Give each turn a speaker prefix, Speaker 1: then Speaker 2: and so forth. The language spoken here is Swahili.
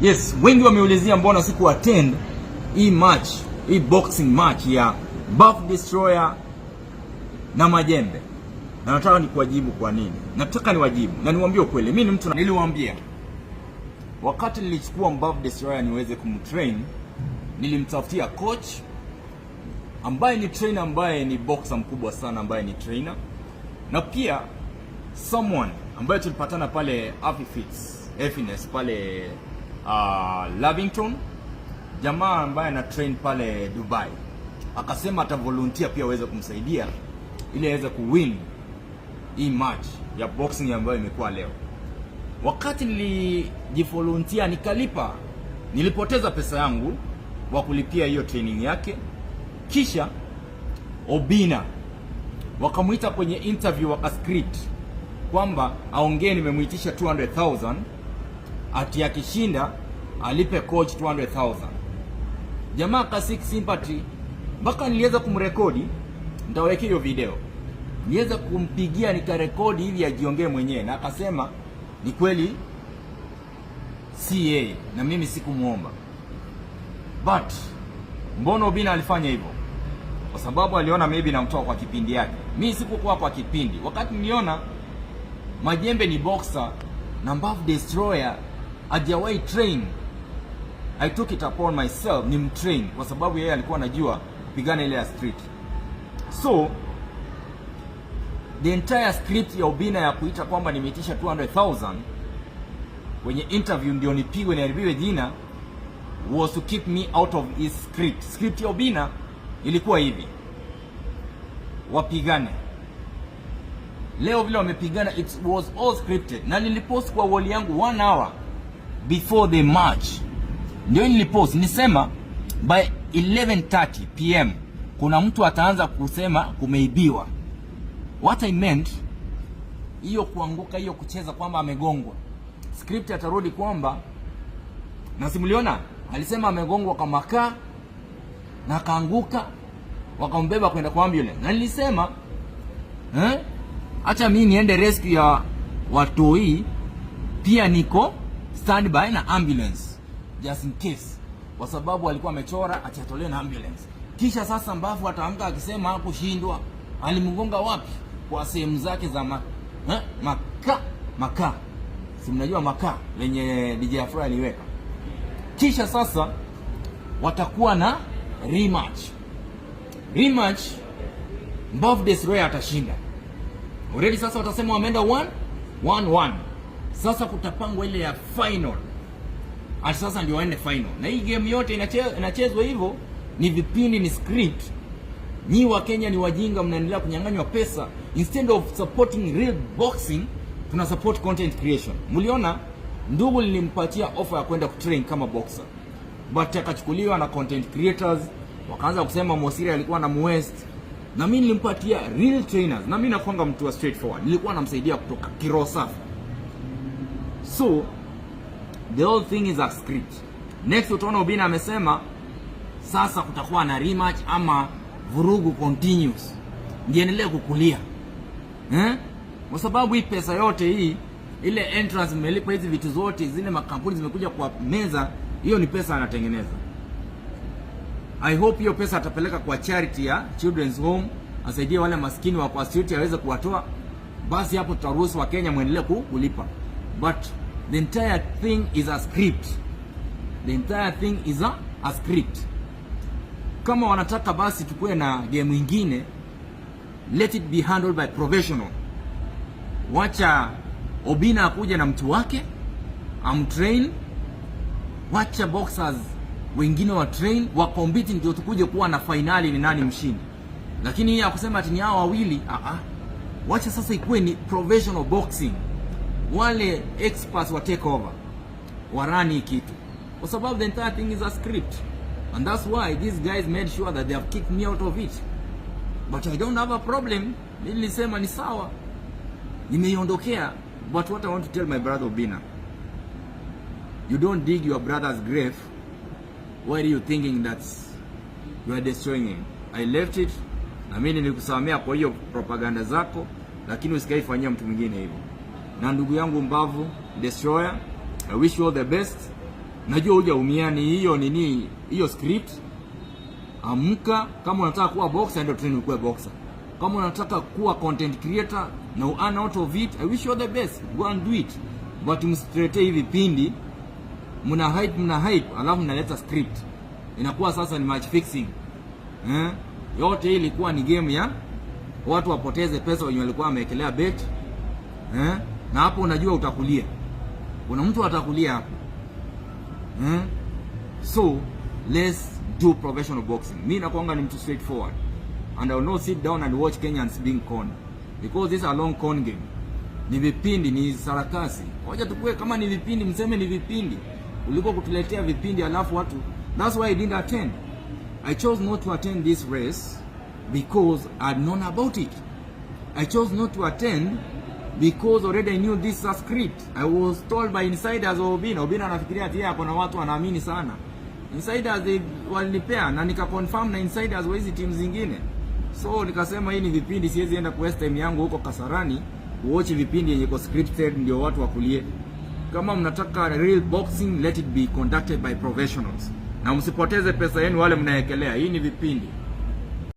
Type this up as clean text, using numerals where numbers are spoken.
Speaker 1: Yes, wengi wameulizia mbona siku attend hii match, hii boxing match ya Buff Destroyer na Majembe. Na nataka nikuwajibu kwa nini. Nataka niwajibu na niwaambie ukweli. Mimi ni mtu niliwaambia. Wakati nilichukua Buff Destroyer niweze kumtrain, nilimtafutia coach ambaye ni trainer, ambaye ni boxer mkubwa sana, ambaye ni trainer. Na pia someone ambaye tulipatana pale Happiness pale Lavington, jamaa ambaye ana train pale Dubai. Akasema ata volunteer pia aweze kumsaidia ili aweze kuwin hii match ya boxing ambayo imekuwa leo. Wakati nilijivolunteer nikalipa, nilipoteza pesa yangu wa kulipia hiyo training yake. Kisha Obina wakamuita kwenye interview, wakascript kwamba aongee, nimemuitisha 200,000 ati akishinda alipe coach 200,000. Jamaa kasik sympathy, mpaka niliweza kumrekodi, nitaweka hiyo video. Niweza kumpigia nikarekodi ili ajiongee mwenyewe, na akasema ni kweli si yeye na mimi sikumuomba. But mbona Obina alifanya hivyo? Kwa sababu aliona maybe namtoa kwa kipindi yake. Mimi sikuwa kwa kipindi. Wakati niliona Majembe ni boxer na Buff Destroyer hajawahi train, I took it upon myself ni mtrain, kwa sababu yeye alikuwa anajua kupigana ile ya street. So the entire script ya Obina ya kuita kwamba nimeitisha 200,000 kwenye interview ndio nipigwe na haribiwe jina was to keep me out of his script. Script ya Obina ilikuwa hivi: wapigane leo vile wamepigana, it was all scripted. Na nilipost kwa wall yangu 1 hour before the match, ndio nilipost, nisema by 11:30 PM kuna mtu ataanza kusema kumeibiwa. What I meant, hiyo kuanguka, hiyo kucheza kwamba amegongwa, script atarudi kwamba, na simuliona alisema amegongwa kwa makaa na akaanguka, wakambeba kwenda kwa ambulance. Na nilisema acha mimi niende rescue ya watu hii, pia niko standby na ambulance just in case, kwa sababu alikuwa amechora achatolewe na ambulance. Kisha sasa Mbavu ataamka akisema hakushindwa, alimgonga wapi? Kwa sehemu zake za maka. Si mnajua maka lenye DJ Afro aliweka. Kisha sasa watakuwa na rematch. Buff Destroyer atashinda. Already sasa watasema wameenda 1-1. Sasa kutapangwa ile ya final. Ati sasa ndio waende final. Na hii game yote inachezwa hivyo, ni vipindi, ni script. Nyi wa Kenya ni wajinga, mnaendelea kunyang'anywa pesa. Instead of supporting real boxing, tuna support content creation. Mliona ndugu nilimpatia offer ya kwenda kutrain kama boxer, but akachukuliwa na content creators, wakaanza kusema Mosiri alikuwa na Mwest. Na mimi nilimpatia real trainers, na mimi nakwanga mtu wa straightforward, nilikuwa namsaidia kutoka kirosa. So the whole thing is a script. Next utaona Obina amesema sasa kutakuwa na rematch ama vurugu continuous, ndiendelee kukulia kwa sababu hii pesa yote hii, ile entrance mmelipa, hizi vitu zote, zile makampuni zimekuja kwa meza, hiyo ni pesa anatengeneza. I hope hiyo pesa atapeleka kwa charity ya Children's Home, asaidie wale maskini wa kwa street, aweze kuwatoa. Basi hapo tutaruhusu wa Kenya muendelee kulipa. But the entire thing is a script. Kama wanataka basi tukue na game nyingine, let it be handled by professional. Wacha Obina akuja na mtu wake amtrain, wacha boxers wengine wa train wa compete, ndio tukuje kuwa na finali ni nani mshindi. Lakini ya kusema ati ni hao wawili, wacha sasa ikuwe ni professional boxing, wale experts wa take over warani kitu, kwa sababu the entire thing is a script. And that's why these guys made sure that they have kicked me out of it. But I don't have a problem. Nilisema ni sawa, nimeiondokea. But what I want to tell my brother Obina, you don't dig your brother's grave. Why are you thinking that you are destroying him? I left it. Na mimi nilikusamea kwa hiyo propaganda zako, lakini usikaifanyia mtu mwingine hivyo. Na ndugu yangu Mbavu Destroyer, I wish you all the best. najua hujaumia, ni hiyo nini, hiyo script. Amka, kama unataka kuwa boxer ndio train ukuwe boxer. Kama unataka kuwa content creator na earn out of it, I wish you the best, go and do it. But mstrete hivi pindi mna hype alafu mnaleta script, inakuwa sasa ni match fixing. Yote hii ilikuwa ni game ya watu wapoteze pesa wenye walikuwa wamewekelea bet. Na hapo unajua utakulia, kuna mtu atakulia hapo. So let's do professional boxing. Mimi nakuanga ni mtu straightforward, and I will not sit down and watch Kenyans being conned, because this is a long con game. Ni vipindi, ni sarakasi. Wacha tukue kama ni vipindi, mseme ni vipindi, uliko kutuletea vipindi alafu watu. That's why I didn't attend. I chose not to attend this race because I'd known about it. I chose not to attend because already I knew this is a script. I was told by insiders of Obina. Obina anafikiria ati yeye kuna watu wanaamini sana. Insiders walinipea na nikaconfirm na insiders wa hizi teams zingine. So nikasema hii ni vipindi, siwezi enda ku waste time yangu huko Kasarani watch vipindi yenye ko scripted ndio watu wakulie. Kama mnataka real boxing, let it be conducted by professionals. Na msipoteze pesa yenu wale mnaekelea. Hii ni vipindi.